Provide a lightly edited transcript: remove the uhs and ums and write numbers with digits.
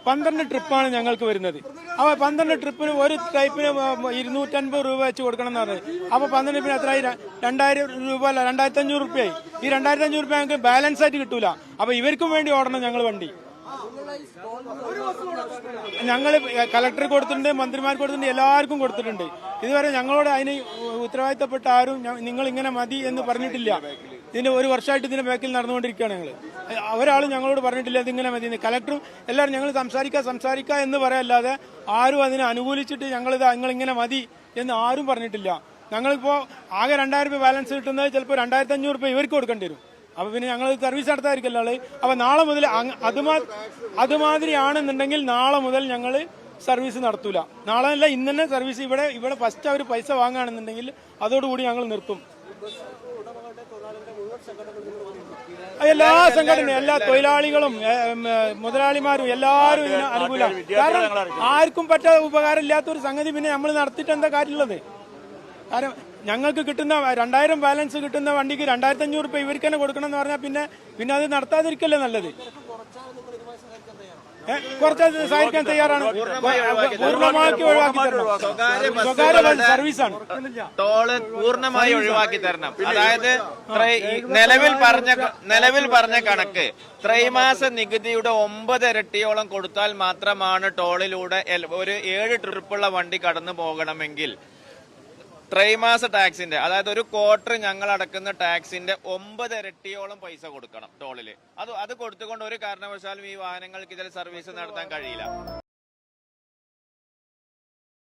12 ട്രിപ്പാണ് ഞങ്ങൾക്ക് വരുന്നത്. അപ്പോൾ 12 ട്രിപ്പിന് ഒരു ടൈപ്പിന് 250 രൂപ വെച്ച് കൊടുക്കണം എന്ന് പറഞ്ഞത്. അപ്പോൾ 12 ട്രിപ്പിന് എത്രയായി? 2000 രൂപ അല്ല, 2500 രൂപയായി. ഈ 2500 രൂപ ഞങ്ങൾക്ക് ബാലൻസ് ആയിട്ട് കിട്ടൂല. അപ്പോൾ ഇവർക്കും വേണ്ടി ഓടണം ഞങ്ങൾ വണ്ടി. ഞങ്ങൾ കളക്ടർ കൊടുത്തിട്ടുണ്ട്, മന്ത്രിമാർക്ക് കൊടുത്തിട്ടുണ്ട്, എല്ലാവർക്കും കൊടുത്തിട്ടുണ്ട്. ഇതുവരെ ഞങ്ങളോട് അതിന് ഉത്തരവാദിത്തപ്പെട്ട ആരും നിങ്ങൾ ഇങ്ങനെ മതി എന്ന് പറഞ്ഞിട്ടില്ല. ഇതിന്റെ ഒരു വർഷമായിട്ട് ഇതിന്റെ ബാക്കിൽ നടന്നുകൊണ്ടിരിക്കുകയാണ്. ഞങ്ങൾ ഒരാളും ഞങ്ങളോട് പറഞ്ഞിട്ടില്ല ഇതിങ്ങനെ മതി. കളക്ടറും എല്ലാവരും ഞങ്ങൾ സംസാരിക്കുക എന്ന് പറയല്ലാതെ ആരും അതിനെ അനുകൂലിച്ചിട്ട് നിങ്ങൾ ഇങ്ങനെ മതി എന്ന് ആരും പറഞ്ഞിട്ടില്ല. ഞങ്ങളിപ്പോ ആകെ 2000 രൂപ ബാലൻസ് കിട്ടുന്നത് ചിലപ്പോൾ 2500 രൂപ ഇവർക്ക് കൊടുക്കേണ്ടി വരും. അപ്പൊ പിന്നെ ഞങ്ങൾ സർവീസ് നടത്താതിരിക്കല്ലോ ആള്. അപ്പൊ നാളെ മുതൽ അതുമാതിരിയാണെന്നുണ്ടെങ്കിൽ നാളെ മുതൽ ഞങ്ങൾ സർവീസ് നടത്തൂല. നാളെ അല്ല, ഇന്ന് തന്നെ സർവീസ് ഇവിടെ ഫസ്റ്റ് അവർ പൈസ വാങ്ങുകയാണെന്നുണ്ടെങ്കിൽ അതോടുകൂടി ഞങ്ങൾ നിർത്തും. എല്ലാ സംഘടനയും, എല്ലാ തൊഴിലാളികളും, മുതലാളിമാരും എല്ലാവരും ഇതിന് അനുകൂലം. കാരണം ആർക്കും പറ്റാത്ത ഉപകാരം ഇല്ലാത്തൊരു സംഗതി പിന്നെ നമ്മൾ നടത്തിയിട്ട് എന്താ കാര്യമുള്ളത്? കാരണം ഞങ്ങൾക്ക് കിട്ടുന്ന 2000 ബാലൻസ് കിട്ടുന്ന വണ്ടിക്ക് 2500 രൂപ ഇവർക്ക് തന്നെ കൊടുക്കണം എന്ന് പറഞ്ഞാൽ പിന്നെ അത് നടത്താതിരിക്കല്ലേ നല്ലത്. കുറച്ച് സഹായിക്കാൻ തയ്യാറാണ്. പൂർണ്ണമാക്കി ഒഴിവാക്കി തരണം. സ്വകാര്യ സർവീസാണ്. ടോള് പൂർണ്ണമായി ഒഴിവാക്കി തരണം. അതായത് നിലവിൽ പറഞ്ഞ കണക്ക് ത്രൈമാസ നികുതിയുടെ 9 ഇരട്ടിയോളം കൊടുത്താൽ മാത്രമാണ് ടോളിലൂടെ ഒരു 7 ട്രിപ്പുള്ള വണ്ടി കടന്നു പോകണമെങ്കിൽ ത്രൈമാസ ടാക്സിന്റെ, അതായത് ഒരു ക്വാർട്ടർ ഞങ്ങൾ അടക്കുന്ന ടാക്സിന്റെ 9 ഇരട്ടിയോളം പൈസ കൊടുക്കണം ടോളില്. അത് കൊടുത്തുകൊണ്ട് ഒരു കാരണവശാലും ഈ വാഹനങ്ങൾക്ക് ഇതിൽ സർവീസ് നടത്താൻ കഴിയില്ല.